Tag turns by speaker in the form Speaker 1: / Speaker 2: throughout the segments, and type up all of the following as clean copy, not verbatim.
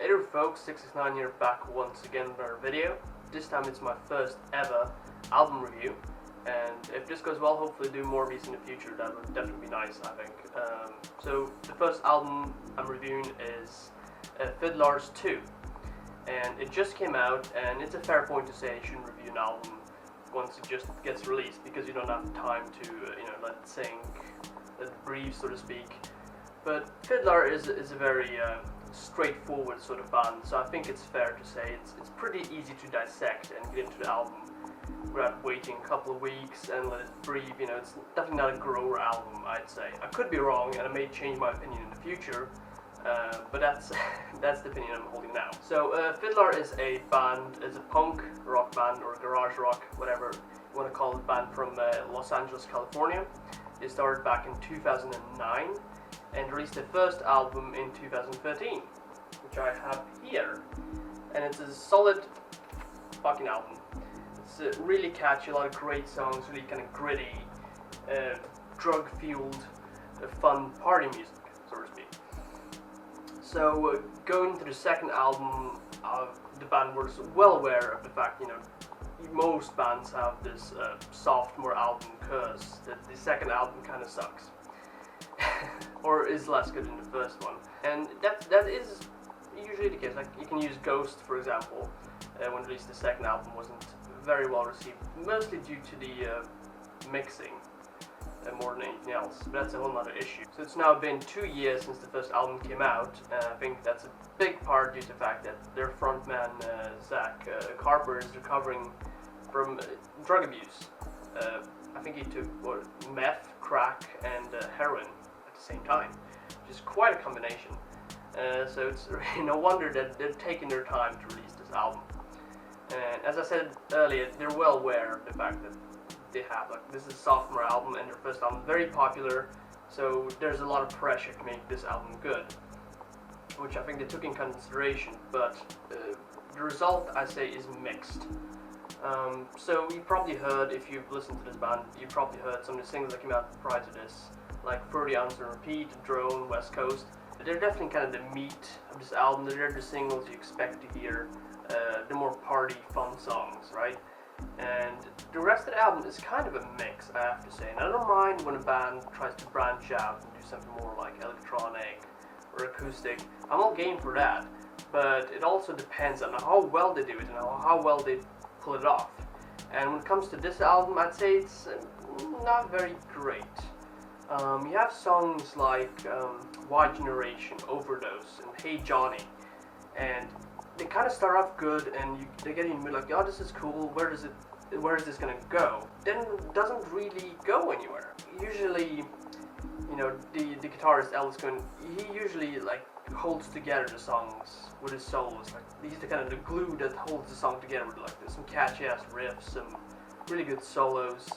Speaker 1: Hey there folks, 669 here, back once again with another video. This time it's my first ever album review, and if this goes well, hopefully do more of these in the future. That would definitely be nice, I think. So the first album I'm reviewing is Fidlar's 2, and it just came out, and it's a fair point to say you shouldn't review an album once it just gets released, because you don't have time to let it sink, let it breathe, so to speak. But Fidlar is a very straightforward sort of band, so I think it's fair to say it's pretty easy to dissect and get into the album without waiting a couple of weeks and let it breathe. It's definitely not a grower album, I'd say. I could be wrong, and I may change my opinion in the future, but that's the opinion I'm holding now. So Fidlar is a punk rock band, or garage rock, whatever you want to call it, band from Los Angeles, California. They started back in 2009 and released their first album in 2013, which I have here, and it's a solid fucking album. It's really catchy, a lot of great songs, really kind of gritty, drug-fueled, fun party music, so to speak. So going to the second album, the band was well aware of the fact, most bands have this sophomore album curse, that the second album kind of sucks. Or is less good than the first one, and that is usually the case. Like, you can use Ghost, for example, when released. The second album wasn't very well received, mostly due to the mixing more than anything else, but that's a whole other issue. So it's now been 2 years since the first album came out, and I think that's a big part due to the fact that their frontman Zach Carper is recovering from drug abuse. I think he took meth, crack, and heroin at the same time, which is quite a combination. So it's really no wonder that they're taking their time to release this album. And as I said earlier, they're well aware of the fact that they have, this is a sophomore album and their first album, very popular, so there's a lot of pressure to make this album good, which I think they took in consideration, but the result, I say, is mixed. So you probably heard, if you've listened to this band, you probably heard some of the singles that came out prior to this, like 30 Ounce and Repeat, Drone, West Coast. They're definitely kind of the meat of this album. They're the singles you expect to hear, the more party, fun songs, right? And the rest of the album is kind of a mix, I have to say. And I don't mind when a band tries to branch out and do something more like electronic or acoustic. I'm all game for that, but it also depends on how well they do it and how well they pull it off. And when it comes to this album, I'd say it's not very great. You have songs like Y Generation, Overdose, and Hey Johnny, and they kind of start off good, and they get in the middle like, oh, this is cool, where is this gonna go? Then it doesn't really go anywhere. Usually, the guitarist Ellis Gunn, he usually holds together the songs with his solos. He's the kind of the glue that holds the song together with some catchy ass riffs, some really good solos.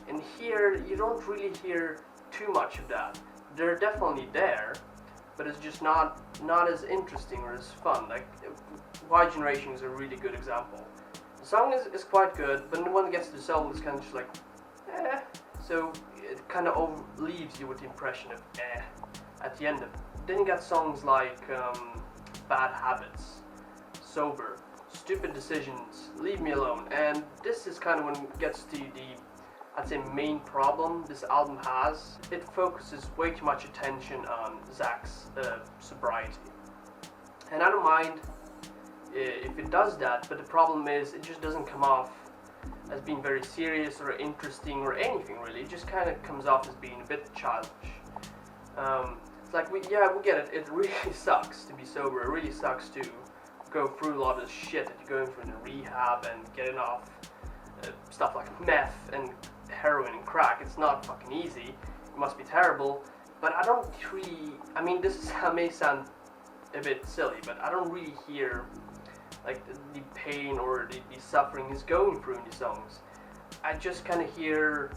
Speaker 1: And here you don't really hear too much of that. They're definitely there, but it's just not as interesting or as fun. Y Generation is a really good example. The song is quite good, but when it gets to the solo, it's kind of just so it kind of leaves you with the impression of at the end of it. Then you got songs like Bad Habits, Sober, Stupid Decisions, Leave Me Alone, and this is kind of when it gets to I'd say, main problem this album has. It focuses way too much attention on Zach's sobriety. And I don't mind if it does that, but the problem is it just doesn't come off as being very serious or interesting or anything really. It just kind of comes off as being a bit childish. It's like, we get it. It really sucks to be sober. It really sucks to go through a lot of the shit that you're going through in the rehab and getting off stuff like meth and heroin and crack. It's not fucking easy. It must be terrible. But I don't really, this may sound a bit silly, but I don't really hear the pain or the suffering he's going through in these songs. I just kind of hear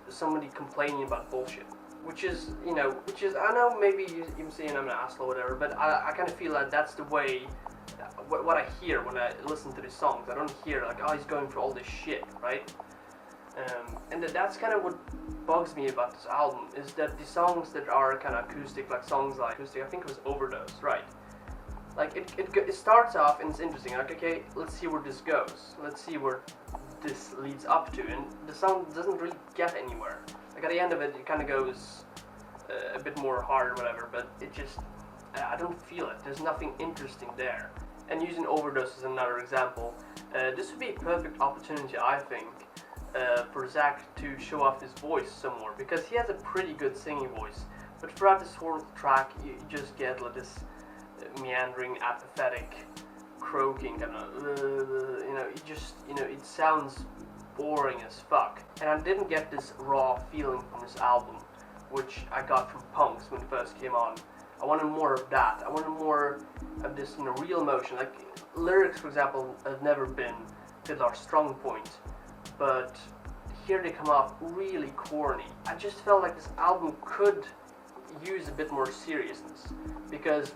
Speaker 1: somebody complaining about bullshit, which is, I know maybe you're saying I'm an asshole or whatever, but I kind of feel like that's the way, what I hear when I listen to these songs. I don't hear oh, he's going through all this shit, right? And that's kind of what bugs me about this album, is that the songs that are kind of acoustic, songs like acoustic, I think it was Overdose, right? like it starts off and it's interesting. Like, okay, let's see where this goes. Let's see where this leads up to, and the song doesn't really get anywhere. Like at the end of it, it kind of goes a bit more hard or whatever, but it just I don't feel it. There's nothing interesting there. And using Overdose as another example, this would be a perfect opportunity, I think, for Zach to show off his voice some more, because he has a pretty good singing voice. But throughout this whole track, you just get like this meandering, apathetic, croaking kind of, it sounds boring as fuck. And I didn't get this raw feeling from this album, which I got from Punks when it first came on. I wanted more of that. I wanted more of this, real emotion. Like lyrics, for example, have never been Fidlar's strong point, but here they come off really corny. I just felt like this album could use a bit more seriousness, because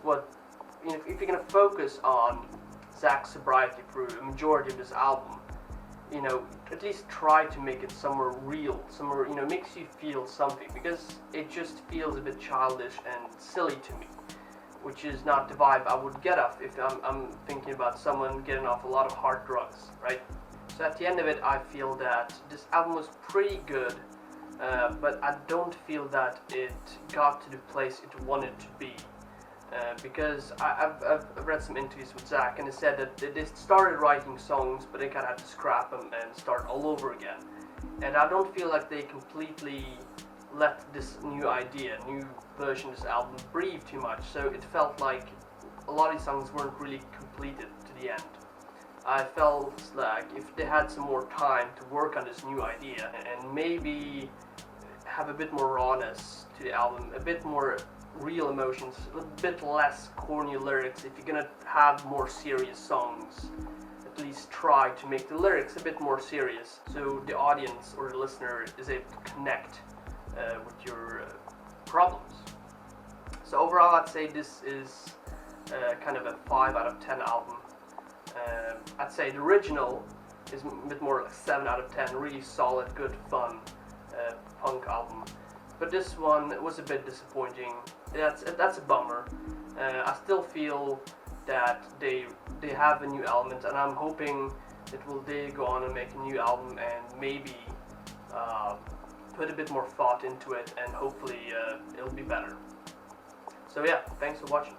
Speaker 1: if you're gonna focus on Zach's sobriety through the majority of this album, at least try to make it somewhere real, somewhere, makes you feel something, because it just feels a bit childish and silly to me, which is not the vibe I would get off if I'm thinking about someone getting off a lot of hard drugs, right? So at the end of it, I feel that this album was pretty good, but I don't feel that it got to the place it wanted to be. Because I've read some interviews with Zach, and they said that they started writing songs, but they kind of had to scrap them and start all over again. And I don't feel like they completely let this new version of this album breathe too much, so it felt like a lot of these songs weren't really completed to the end. I felt like if they had some more time to work on this new idea and maybe have a bit more rawness to the album, a bit more real emotions, a bit less corny lyrics. If you're gonna have more serious songs, at least try to make the lyrics a bit more serious, so the audience or the listener is able to connect with your problems. So overall, I'd say this is kind of a 5 out of 10 album. I'd say the original is a bit more like 7 out of 10, really solid, good, fun punk album. But this one was a bit disappointing. That's a bummer. I still feel that they have a new element, and I'm hoping that they go on and make a new album and maybe put a bit more thought into it, and hopefully it'll be better. So yeah, thanks for watching.